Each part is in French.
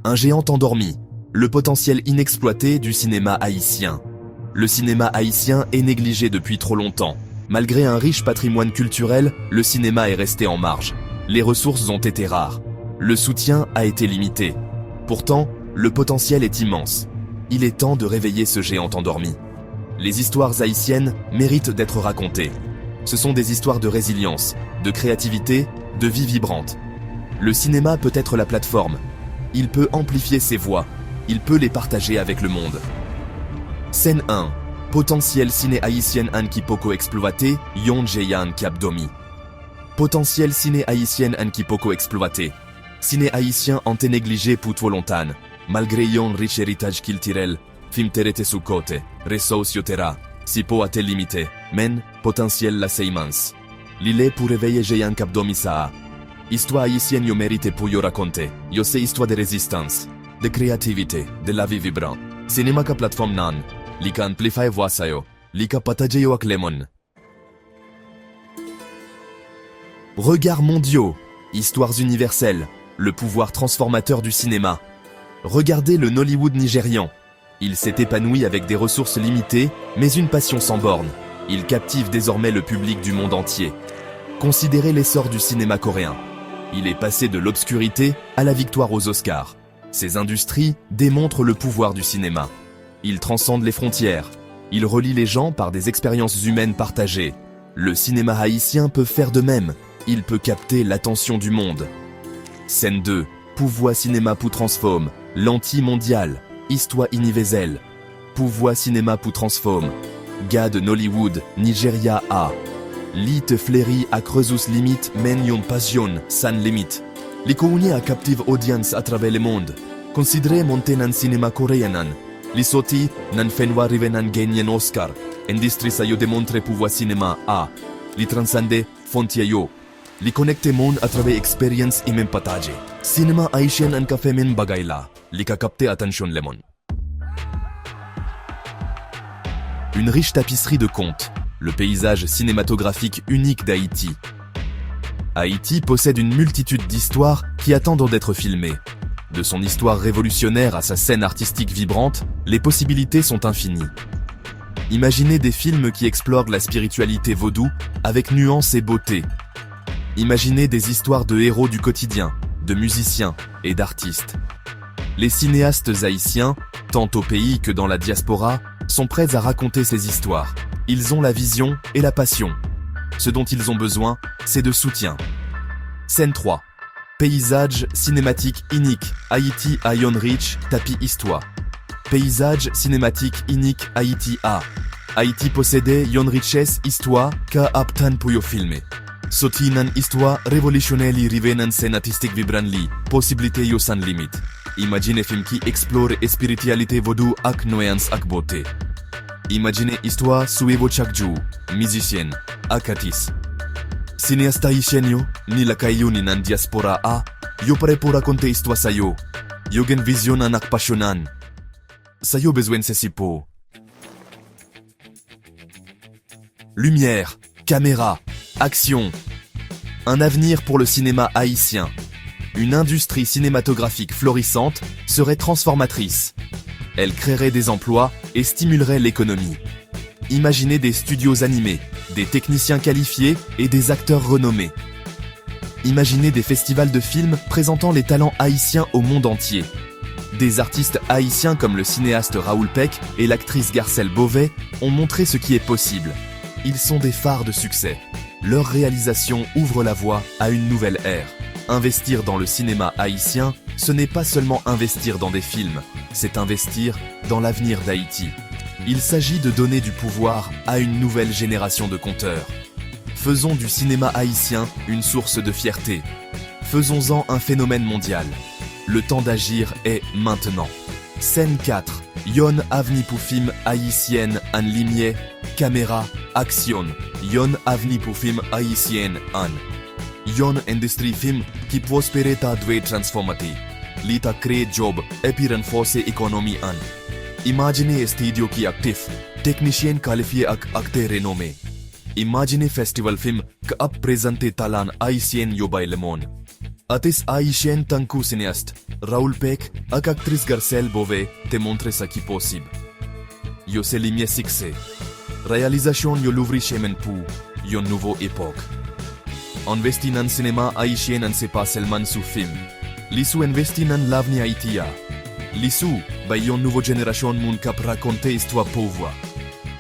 Un géant endormi, le potentiel inexploité du cinéma haïtien. Le cinéma haïtien est négligé depuis trop longtemps. Malgré un riche patrimoine culturel, le cinéma est resté en marge. Les ressources ont été rares. Le soutien a été limité. Pourtant, le potentiel est immense. Il est temps de réveiller ce géant endormi. Les histoires haïtiennes méritent d'être racontées. Ce sont des histoires de résilience, de créativité, de vie vibrante. Le cinéma peut être la plateforme. Il peut amplifier ses voix. Il peut les partager avec le monde. Scène 1. Potentiel ciné haïtien an ki poko exploité, yon jeyan ki abdomi. Potentiel ciné haïtien an ki poko exploité. Ciné haïtien ante négligé pour trop longtemps. Malgré yon riche héritage culturel, film terete sous côté, ressources yotera, si po ate limité, men, potentiel la immense. L'île pour réveiller jeyan ki abdomi saa. Histoire haïtienne yo mérite pour yo raconter. Yo c'est histoire de résistance, de créativité, de la vie vibrante. Cinéma ka plateforme nan. Lika amplify voix sayo. Lika pataje yo ak lemon. Regards mondiaux, histoires universelles, le pouvoir transformateur du cinéma. Regardez le Nollywood nigérian. Il s'est épanoui avec des ressources limitées, mais une passion sans borne. Il captive désormais le public du monde entier. Considérez l'essor du cinéma coréen. Il est passé de l'obscurité à la victoire aux Oscars. Ces industries démontrent le pouvoir du cinéma. Il transcende les frontières. Il relie les gens par des expériences humaines partagées. Le cinéma haïtien peut faire de même. Il peut capter l'attention du monde. Scène 2. Pouvoir cinéma pour transforme. L'anti-mondial. Histoire universelle. Pouvoir cinéma pour transforme. Gars de Nollywood, Nigeria A. Lit fléri à Creusous limite men yon passion, sans limite. L'ikouni a captive audience à travers le monde. Considérez monter nan cinéma coréen. Li soti nan fenwa rive nan genyen Oscar. Industrie sa yo démontre pouvoir cinéma A. Li transcende frontier yo. Li connecte monde à travers expérience et même partage. Cinéma haïtien an ka femen bagay la. Li ka capte attention lemon. Une riche tapisserie de contes. Le paysage cinématographique unique d'Haïti. Haïti possède une multitude d'histoires qui attendent d'être filmées. De son histoire révolutionnaire à sa scène artistique vibrante, les possibilités sont infinies. Imaginez des films qui explorent la spiritualité vaudou avec nuance et beauté. Imaginez des histoires de héros du quotidien, de musiciens et d'artistes. Les cinéastes haïtiens, tant au pays que dans la diaspora, sont prêts à raconter ces histoires. Ils ont la vision et la passion. Ce dont ils ont besoin, c'est de soutien. Scène 3. Paysage cinématique unique. Haïti à Yon Rich, tapis histoire. Paysage cinématique unique Haïti A. Haïti possédait Yon Richesse histoire ka aptan pour yo filmer. Soti nan histoire révolutionnaire li rive nan scène artistique vibrant li. Possibilité yo sans limite. Imaginez film qui explore spiritualité vaudou ak nuance ak beauté. Imaginez histoire Suevo Chakju, musicienne, Akatis. Cinéaste haïtien yo, ni la kayo ni nan diaspora A, yo prêt pour raconter histoire sa yo. Yo gen vision nan ak passionan. Sa yo besoin se sipo. Lumière, caméra, action. Un avenir pour le cinéma haïtien. Une industrie cinématographique florissante serait transformatrice. Elle créerait des emplois et stimulerait l'économie. Imaginez des studios animés, des techniciens qualifiés et des acteurs renommés. Imaginez des festivals de films présentant les talents haïtiens au monde entier. Des artistes haïtiens comme le cinéaste Raoul Peck et l'actrice Garcelle Beauvais ont montré ce qui est possible. Ils sont des phares de succès. Leur réalisation ouvre la voie à une nouvelle ère. Investir dans le cinéma haïtien, ce n'est pas seulement investir dans des films, c'est investir dans l'avenir d'Haïti. Il s'agit de donner du pouvoir à une nouvelle génération de conteurs. Faisons du cinéma haïtien une source de fierté. Faisons-en un phénomène mondial. Le temps d'agir est maintenant. Scène 4. Yon avni pour film haïtienne an limier, caméra, action. Yon avni pour film haïtienne an. Yon industrie film qui prospère ta dwe transformati. Li ta crée job et puis renforcer économie an. Imaginez studio qui actif, technicien qualifié ak acteur renommé. Imaginez festival film que ap présenter talent haïtien yo bay le monde. Atis haïtien tanku cinéaste, Raoul Peck ak actrice Garcelle Beauvais te montre ce qui possible. Yo c'est l'imie succès. Réalisation yo l'ouvri chemin pour yon nouveau époque. Investi nan cinéma haïtien nan c'est pas seulement sous film. L'issou investi nan l'avenir haïtien. L'issou, ba yon nouveau génération moun kap raconter histoire pauvre.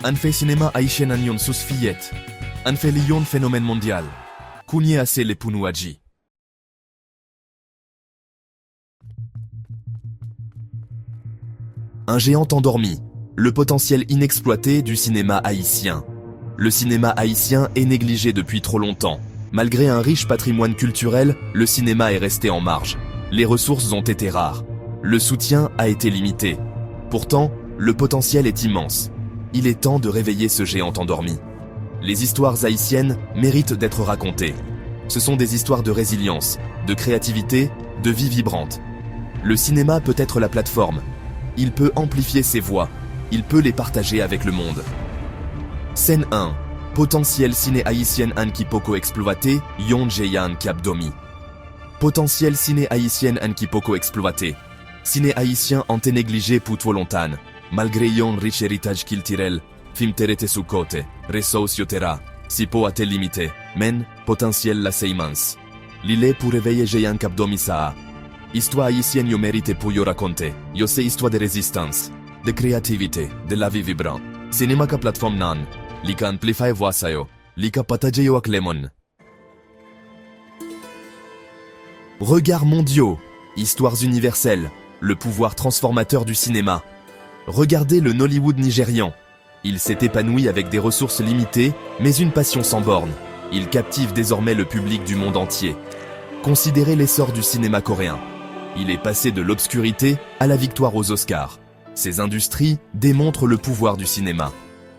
An fait cinéma haïtien nan yon sous fillette. An fait lion phénomène mondial. Kounye assez les pou nou adji. Un géant endormi. Le potentiel inexploité du cinéma haïtien. Le cinéma haïtien est négligé depuis trop longtemps. Malgré un riche patrimoine culturel, le cinéma est resté en marge. Les ressources ont été rares. Le soutien a été limité. Pourtant, le potentiel est immense. Il est temps de réveiller ce géant endormi. Les histoires haïtiennes méritent d'être racontées. Ce sont des histoires de résilience, de créativité, de vie vibrante. Le cinéma peut être la plateforme. Il peut amplifier ses voix. Il peut les partager avec le monde. Scène 1. Potentiel ciné haïtien an ki poko exploité, yon jeyan kapdomi. Potentiel ciné haïtien an ki poko exploité. Ciné haïtien an te négligé pour trop longtemps. Malgré yon riche héritage culturel, film terete sous côté, ressources yotera, si po a te limité, men, potentiel la c'est immense. L'île pour réveiller jeyan kapdomi saa. Histoire haïtienne yo mérite pour yo raconter. Yo c'est histoire de résistance, de créativité, de la vie vibrante. Cinéma ka plateforme nan, li ka amplify voix sa yo, li ka pataje yo ak lemon. Regards mondiaux, histoires universelles, le pouvoir transformateur du cinéma. Regardez le Nollywood nigérian. Il s'est épanoui avec des ressources limitées, mais une passion sans borne. Il captive désormais le public du monde entier. Considérez l'essor du cinéma coréen. Il est passé de l'obscurité à la victoire aux Oscars. Ces industries démontrent le pouvoir du cinéma.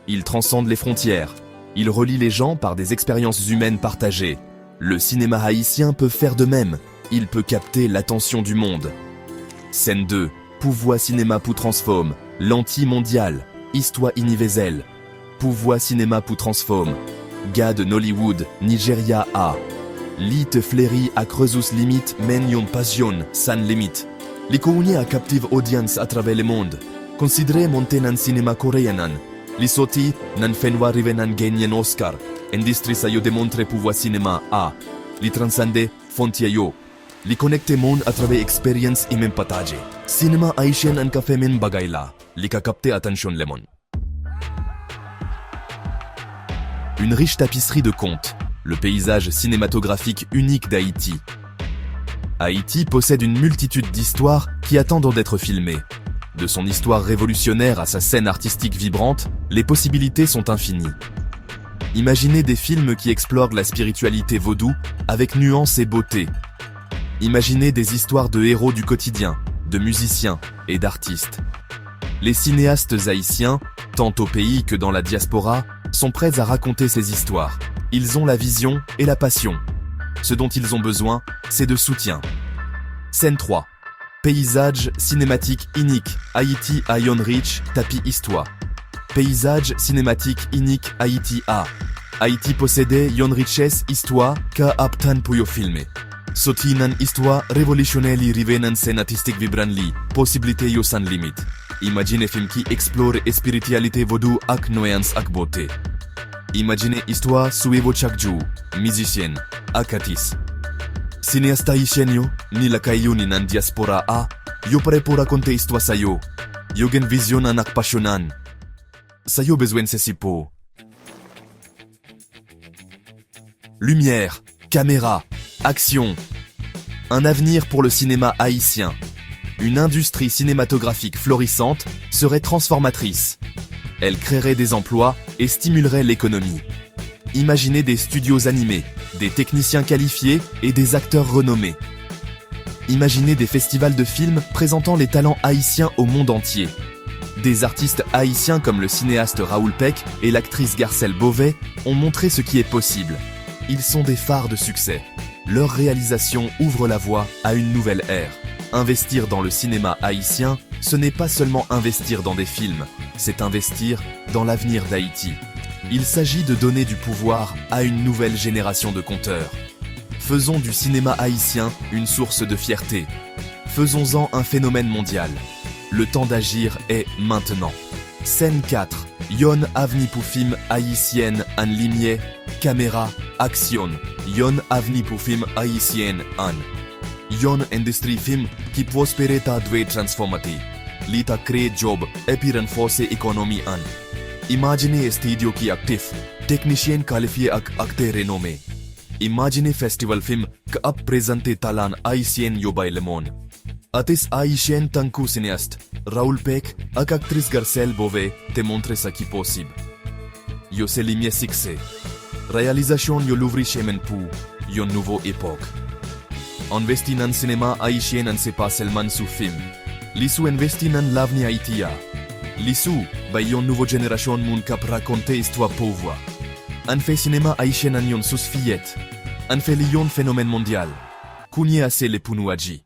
Il transcende les frontières. Il relie les gens par des expériences humaines partagées. Le cinéma haïtien peut faire de même. Il peut capter l'attention du monde. Scène 2. Pouvoir cinéma pour transforme. L'anti-mondial. Histoire universelle. Pouvoir cinéma pour transforme. Gars de Nollywood, Nigeria A. Li te fléri ak rezus limite men yon passion, sans limite. Li kounye a captive audience à travers le monde. Considérez monter nan cinéma coréen. Li soti nan fenwa rive nan genyen Oscar. Industrie sa yo démontre pouvoir cinéma A. Li transcende fontia yo. Li connecte monde à travers expérience et même partage. Cinéma haïtien an ka fe men bagay la. Li ka capte attention lemon. Une riche tapisserie de contes. Le paysage cinématographique unique d'Haïti. Haïti possède une multitude d'histoires qui attendent d'être filmées. De son histoire révolutionnaire à sa scène artistique vibrante, les possibilités sont infinies. Imaginez des films qui explorent la spiritualité vaudou avec nuance et beauté. Imaginez des histoires de héros du quotidien, de musiciens et d'artistes. Les cinéastes haïtiens, tant au pays que dans la diaspora, sont prêts à raconter ces histoires. Ils ont la vision et la passion. Ce dont ils ont besoin, c'est de soutien. Scène 3. Paysage cinématique unique. Haïti à Yon Rich, tapis histoire. Paysage cinématique unique Haïti A. Haïti possédait Yon Richesse histoire ka aptan pour yo filmer. Soti nan histoire révolutionnaire li rive nan scène artistique vibrant li, possibilité yo sans limite. Imaginez film qui explore spiritualité vaudou ak nuance ak beauté. Imaginez histoire Suevo Chakju, musicienne, akatis. Cinéaste haïtien yo, ni la kayo ni nan diaspora A, yo pare pour raconter histoire sa yo. Yo gen vision nan ak passionan. Sa yo besoin se sipo. Lumière, caméra, action. Un avenir pour le cinéma haïtien. Une industrie cinématographique florissante serait transformatrice. Elle créerait des emplois et stimulerait l'économie. Imaginez des studios animés, des techniciens qualifiés et des acteurs renommés. Imaginez des festivals de films présentant les talents haïtiens au monde entier. Des artistes haïtiens comme le cinéaste Raoul Peck et l'actrice Garcelle Beauvais ont montré ce qui est possible. Ils sont des phares de succès. Leur réalisation ouvre la voie à une nouvelle ère. Investir dans le cinéma haïtien, ce n'est pas seulement investir dans des films, c'est investir dans l'avenir d'Haïti. Il s'agit de donner du pouvoir à une nouvelle génération de conteurs. Faisons du cinéma haïtien une source de fierté. Faisons-en un phénomène mondial. Le temps d'agir est maintenant. Scène 4. Yon avni pour film haïtienne an limier, caméra, action. Yon avni pour film haïtienne an. Yon industrie film qui prospère ta dwe transformati. Lita crée job et puis renforcer économie an. Imaginez studio qui actif, technicien qualifié ak acteur renommé. Imaginez festival film que ap présenté talent haïtien yobay le monde. Atis haïtien tankou cinéaste, Raoul Peck ak actrice Garcelle Beauvais te montre ce qui possible. Yo se limier succès. Réalisation yo l'ouvri chemin pour yon nouveau époque. Investi nan cinéma haïtien an se pas seulement sous film. Lisu investi nan l'avenir Haïtia. Lisu, ba yon nouveau génération moun kap raconte histoire pauvre. An fait cinéma haïtien an yon sous fillette. An fait li yon phénomène mondial. Kounye assez le pou nou aji.